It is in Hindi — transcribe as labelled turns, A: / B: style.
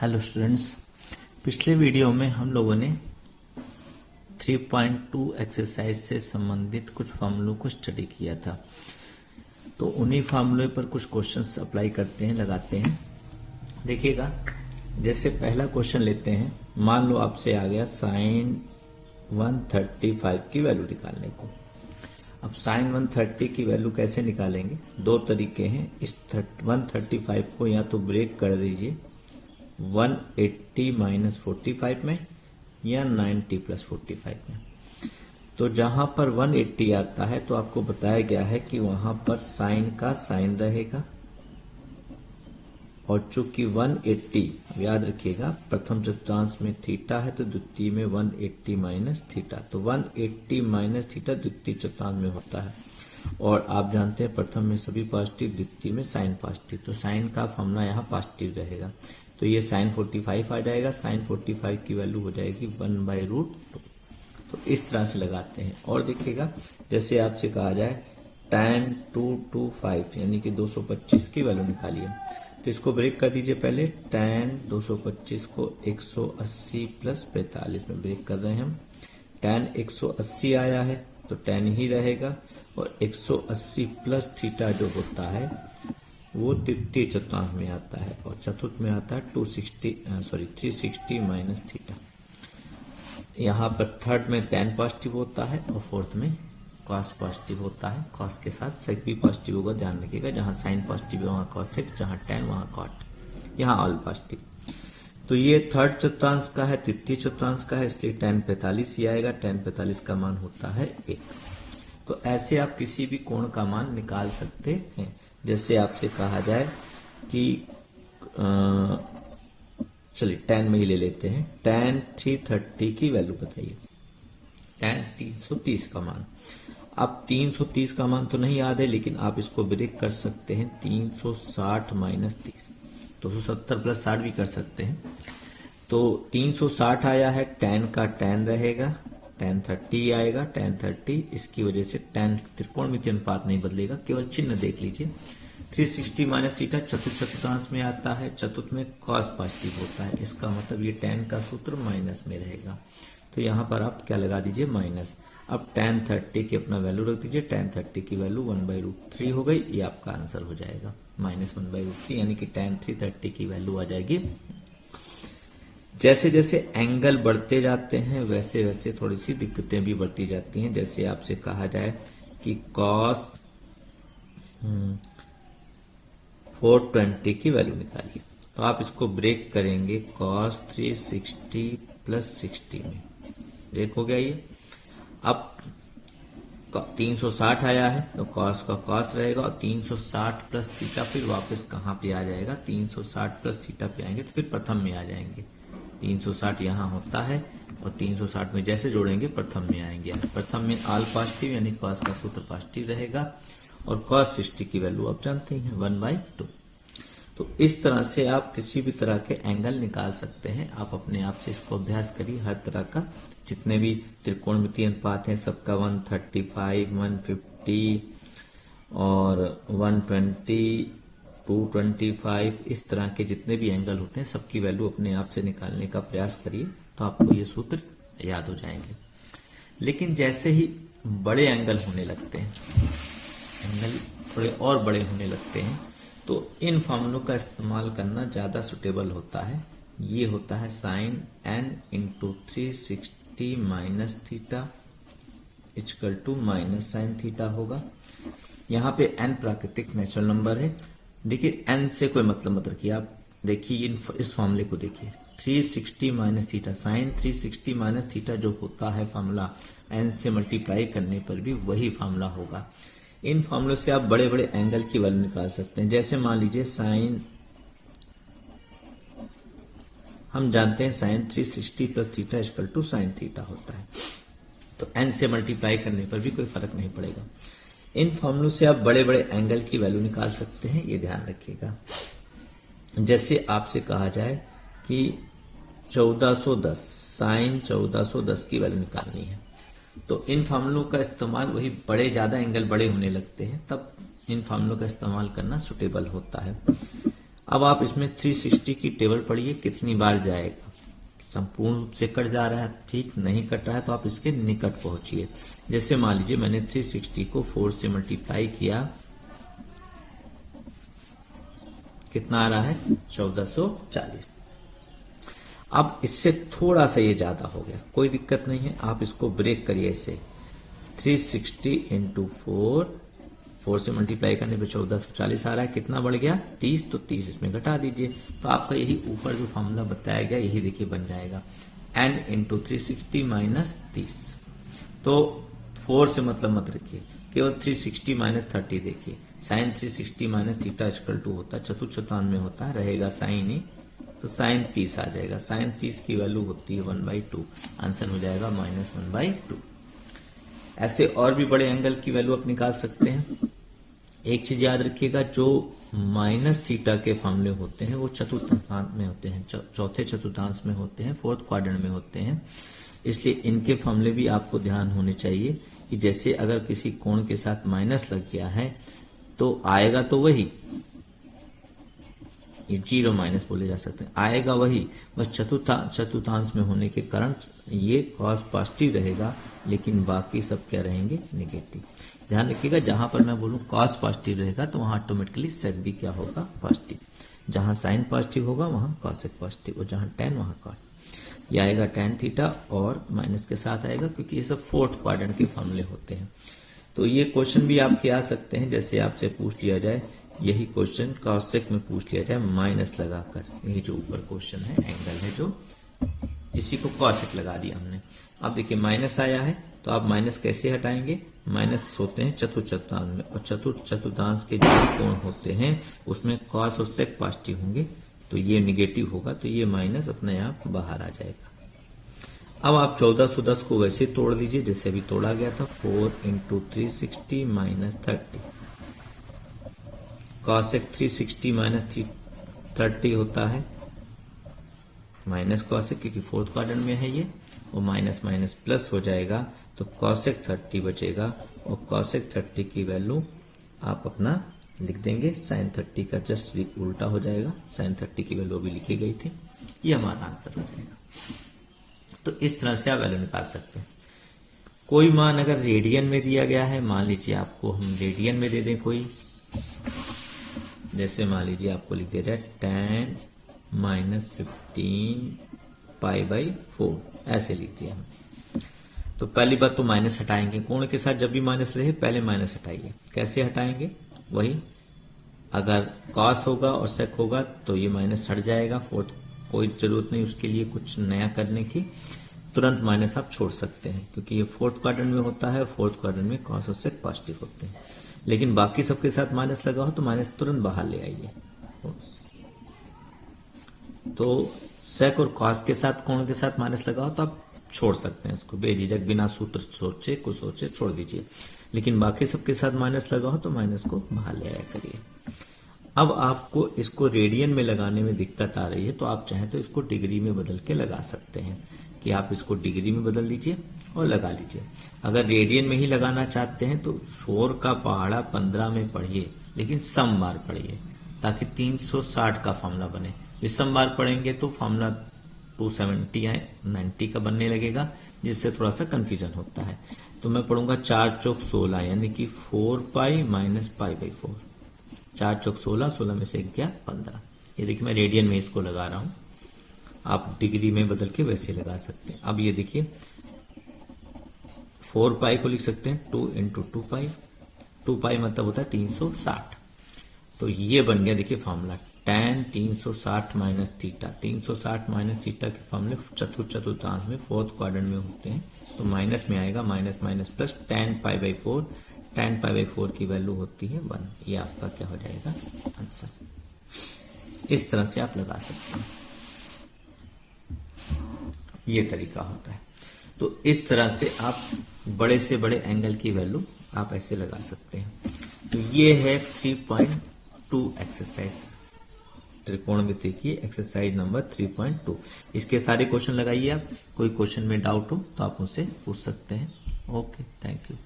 A: हेलो स्टूडेंट्स, पिछले वीडियो में हम लोगों ने 3.2 एक्सरसाइज से संबंधित कुछ फार्मूलों को स्टडी किया था। तो उन्हीं फार्मूले पर कुछ क्वेश्चंस अप्लाई करते हैं, लगाते हैं। देखिएगा, जैसे पहला क्वेश्चन लेते हैं। मान लो आपसे आ गया sin 135 की वैल्यू निकालने को। अब sin 130 की वैल्यू कैसे निकालेंगे? दो तरीके हैं। इस 135 को या तो ब्रेक कर दीजिए 180 माइनस 45 में या 90 प्लस 45 में। तो जहां पर 180 आता है तो आपको बताया गया है कि वहां पर साइन का साइन रहेगा, और चूंकि 180 याद रखिएगा प्रथम चतुर्थांश में थीटा है तो द्वितीय में 180 माइनस थीटा, तो 180 माइनस थीटा द्वितीय चतुर्थांश में होता है। और आप जानते हैं प्रथम में सभी पॉजिटिव, द्वितीय में साइन पॉजिटिव, तो साइन का फॉर्मूला यहाँ पॉजिटिव रहेगा। तो ये साइन 45 आ जाएगा। साइन 45 की वैल्यू हो जाएगी 1/√2। तो इस तरह से लगाते हैं। और देखिएगा, जैसे आपसे कहा जाए tan 225 यानी कि 225 की वैल्यू निकालिए, तो इसको ब्रेक कर दीजिए। पहले tan 225 को 180 प्लस 45 में ब्रेक कर रहे हैं हम। tan 180 आया है तो tan ही रहेगा, और 180 प्लस थीटा जो होता है वो तृतीय चतुर्थांश में आता है, और चतुर्थ में आता है 360 माइनस थीटा। यहाँ पर थर्ड में tan पॉजिटिव होता है और फोर्थ में cos पॉजिटिव होता है। cos के साथ sec भी पॉजिटिव होगा, ध्यान रखिएगा। जहाँ sin पॉजिटिव है वहाँ cos sec, जहाँ tan वहाँ cot, यहाँ ऑल पॉजिटिव। तो ये थर्ड चतुर्थांश का है, तृतीय चतुर्थांश का है, इसलिए tan 45 ही आएगा। tan 45 का मान होता है 1। तो ऐसे आप किसी भी कोण का मान निकाल सकते हैं। जैसे आपसे कहा जाए कि चलिए tan में ही ले लेते हैं। tan 330 की वैल्यू बताइए। tan 330 का मान, अब 330 का मान तो नहीं याद है, लेकिन आप इसको ब्रेक कर सकते हैं 360 माइनस 30, 270 प्लस 60 भी कर सकते हैं। तो 360 आया है, tan का tan रहेगा, tan 30 आएगा, tan 30। इसकी वजह से tan त्रिकोणमितीय अनुपात नहीं बदलेगा, केवल चिन्ह देख लीजिए। 360 माइनस थीटा चतुर्थ चतुर्थांश में आता है, चतुर्थ में cos पॉजिटिव होता है, इसका मतलब ये tan का सूत्र माइनस में रहेगा। तो यहाँ पर आप क्या लगा दीजिए, माइनस। अब tan 30 की अपना वैल्यू रख दीजिए। tan 30 की वैल्यू 1/√3 हो गई, ये आपका आंसर हो जाएगा माइनस 1/√3, यानी कि tan 330 की वैल्यू आ जाएगी। जैसे जैसे एंगल बढ़ते जाते हैं वैसे वैसे थोड़ी सी दिक्कतें भी बढ़ती जाती हैं। जैसे आपसे कहा जाए कि cos 420 की वैल्यू निकालिए, तो आप इसको ब्रेक करेंगे cos 360 प्लस 60 में, ब्रेक हो गया ये। अब 360 आया है तो cos का cos रहेगा, और 360 प्लस थीटा फिर वापस कहाँ पे आ जाएगा, 360 प्लस थीटा पे आएंगे तो फिर प्रथम में आ जाएंगे। 360 यहाँ होता है, और 360 में जैसे जोड़ेंगे प्रथम में आएंगे। प्रथम में ऑल पॉजिटिव यानी cos का सूत्र पॉजिटिव रहेगा, और cos 60 की वैल्यू आप जानते हैं 1/2। तो इस तरह से आप किसी भी तरह के एंगल निकाल सकते हैं। आप अपने आप से इसको अभ्यास करिए। हर तरह का जितने भी त्रिकोणमितीय अनुपात हैं सबका 135, 150 और 120, 225, इस तरह के जितने भी एंगल होते हैं सबकी वैल्यू अपने आप से निकालने का प्रयास करिए, तो आपको ये सूत्र याद हो जाएंगे। लेकिन जैसे ही बड़े एंगल होने लगते हैं, एंगल थोड़े और बड़े होने लगते हैं, तो इन फार्मूलों का इस्तेमाल करना ज्यादा सुटेबल होता है। ये होता है sin n into 360 minus theta equal to minus sine theta होगा। यहाँ पे n प्राकृतिक नेचुरल नंबर है। देखिए n से कोई मतलब मत रखिए। आप देखिए इस फार्मूले को देखिए, 360 minus theta, sine 360 minus theta जो होता है फार्मूला, n से मल्टीप्लाई करने पर भी वही फार्मूला होगा। इन फार्मूलों से आप बड़े बड़े एंगल की वैल्यू निकाल सकते हैं। जैसे मान लीजिए साइन, हम जानते हैं sine 360 plus theta equal to sine theta होता है, तो n से मल्टीप्लाई करने पर भी कोई फर्क नहीं पड़ेगा। इन फार्मूलों से आप बड़े बड़े एंगल की वैल्यू निकाल सकते हैं, ये ध्यान रखिएगा। जैसे आपसे कहा जाए कि 1410, साइन 1410 की वैल्यू निकालनी है, तो इन फार्मूलों का इस्तेमाल, वही बड़े ज्यादा एंगल बड़े होने लगते हैं तब इन फार्मूलों का इस्तेमाल करना सुटेबल होता है। अब आप इसमें 360 की टेबल पढ़िए कितनी बार जाएगा। संपूर्ण रूप से कट जा रहा है, ठीक नहीं कट रहा है तो आप इसके निकट पहुंचिए। जैसे मान लीजिए मैंने 360 को 4 से मल्टीप्लाई किया, कितना आ रहा है 1440। अब इससे थोड़ा सा ये ज्यादा हो गया, कोई दिक्कत नहीं है, आप इसको ब्रेक करिए इससे। 360 इंटू 4 से मल्टीप्लाई करने पे 1440 आ रहा है, कितना बढ़ गया 30, तो 30 इसमें घटा दीजिए, तो आपका यही ऊपर जो फॉर्मूला बताया गया यही देखिए बन जाएगा n इंटू 360 माइनस 30। तो 4 से मतलब मत रखिए, केवल 360 माइनस 30 देखिए। Sine 360 minus theta equal to होता है चतुर्चतुर्थांश में होता है, रहेगा साइन ही, तो साइन 30 आ जाएगा। साइन 30 की वैल्यू होती है 1/2, आंसर हो जाएगा -1/2। ऐसे और भी बड़े एंगल की वैल्यू आप निकाल सकते हैं। एक चीज याद रखिएगा, जो माइनस थीटा के फॉर्मूले होते हैं वो चतुर्थांश में होते हैं, चौथे चतुर्थांश में होते हैं, फोर्थ क्वाड्रेंट में होते हैं, इसलिए इनके फॉर्मूले भी आपको ध्यान होने चाहिए कि जैसे अगर किसी कोण के साथ माइनस लग गया है तो आएगा तो वही, ये जीरो माइनस बोले जा सकते हैं, आएगा वही, बस चतुर्थांश में होने के कारण ये कॉस पॉजिटिव रहेगा, लेकिन बाकी सब क्या रहेंगे नेगेटिव। ध्यान रखिएगा, जहां पर मैं बोलूं कॉस पॉजिटिव रहेगा तो वहां ऑटोमेटिकली सेक भी क्या होगा पॉजिटिव, जहां साइन पॉजिटिव होगा वहां कॉसेक पॉजिटिव, और जहां टेन वहां कॉस। ये आएगा टेन थीटा और माइनस के साथ आएगा, क्योंकि ये सब फोर्थ क्वाड्रेंट के फॉर्मूले होते हैं। तो ये क्वेश्चन भी आपके आ सकते हैं, जैसे आपसे पूछ लिया जाए, यही क्वेश्चन कॉसेक में पूछ लिया जाए माइनस लगाकर, यही जो ऊपर क्वेश्चन है एंगल है जो, इसी को कॉसेक लगा दिया हमने। अब देखिए माइनस आया है तो आप माइनस कैसे हटाएंगे, माइनस होते हैं चतुर्थांश में, और चतुर्थांश के जो कोण होते हैं उसमें कॉस और सेक पॉजिटिव होंगे, तो ये निगेटिव होगा, तो ये माइनस अपने आप बाहर आ जाएगा। अब आप 1410 को वैसे तोड़ दीजिए जैसे अभी तोड़ा गया था, 4 इंटू 360 माइनस 30, कॉसेक 360 माइनस 30 होता है माइनस कॉसेक, क्योंकि फोर्थ क्वाड्रेंट में है ये, और माइनस माइनस प्लस हो जाएगा, तो कॉसेक 30 बचेगा, और कॉसेक 30 की वैल्यू आप अपना लिख देंगे, साइन 30 का जस्ट उल्टा हो जाएगा, साइन 30 की वैल्यू भी लिखी गई थी, ये हमारा आंसर हो जाएगा। तो इस तरह से आप वैल्यू निकाल सकते हैं। कोई मान अगर रेडियन में दिया गया है, मान लीजिए आपको हम रेडियन में दे दें कोई, जैसे मान लीजिए आपको लिख दे रहा है 10 माइनस 15 π/4, ऐसे लिख दिया हम। तो पहली बात तो माइनस हटाएंगे, कोण के साथ जब भी माइनस रहे पहले माइनस हटाइए। कैसे हटाएंगे, वही अगर कॉस होगा और सेक होगा तो ये माइनस हट जाएगा, फोर्थ कोई जरूरत नहीं उसके लिए कुछ नया करने की, तुरंत माइनस आप छोड़ सकते हैं, क्योंकि ये फोर्थ क्वाड्रेंट में होता है, फोर्थ क्वाड्रेंट में कॉस और सेक पॉजिटिव होते हैं। लेकिन बाकी सबके साथ माइनस लगा हो तो माइनस तुरंत बाहर ले आइए। तो सेक और कॉस के साथ कोण के साथ माइनस लगा हो तो आप छोड़ सकते हैं इसको, बेझिझक बिना सूत्र सोचे कुछ सोचे छोड़ दीजिए। लेकिन बाकी सबके साथ माइनस लगा हो तो माइनस को बाहर ले आया करिए। अब आपको इसको रेडियन में लगाने में दिक्कत आ रही है तो आप चाहें तो इसको डिग्री में बदल के लगा सकते हैं, कि आप इसको डिग्री में बदल लीजिए और लगा लीजिए। अगर रेडियन में ही लगाना चाहते हैं तो 4 का पहाड़ा 15 में पढ़िए, लेकिन सम बार पढ़िए, ताकि 360 का फॉर्मूला बने। विषम बार पढ़ेंगे तो फॉर्मूला 270 या 90 का बनने लगेगा, जिससे थोड़ा सा कंफ्यूजन होता है। तो मैं पढ़ूंगा 4 चौक 16, यानी कि 4 माइनस π/4, 4 चौक 16, 16 में से 1 गया 15। ये देखिए मैं रेडियन में इसको लगा रहा हूं, आप डिग्री में बदल के वैसे लगा सकते हैं। अब ये देखिए 4 को लिख सकते हैं 2 इंटू 2 मतलब होता है 360। तो ये बन गया देखिए formula, tan 360 minus theta. 360 minus theta के फॉर्मूले चतुर्थांश में फोर्थ क्वाड्रेंट में होते हैं, तो माइनस में आएगा, minus minus plus tan π/4, tan π/4 की वैल्यू होती है 1। ये आपका क्या हो जाएगा आंसर। इस तरह से आप लगा सकते हैं, ये तरीका होता है। तो इस तरह से आप बड़े से बड़े एंगल की वैल्यू आप ऐसे लगा सकते हैं। तो ये है 3.2 एक्सरसाइज, त्रिकोणमिति की एक्सरसाइज नंबर 3.2। इसके सारे क्वेश्चन लगाइए आप, कोई क्वेश्चन में डाउट हो तो आप मुझसे पूछ सकते हैं। Okay, thank you.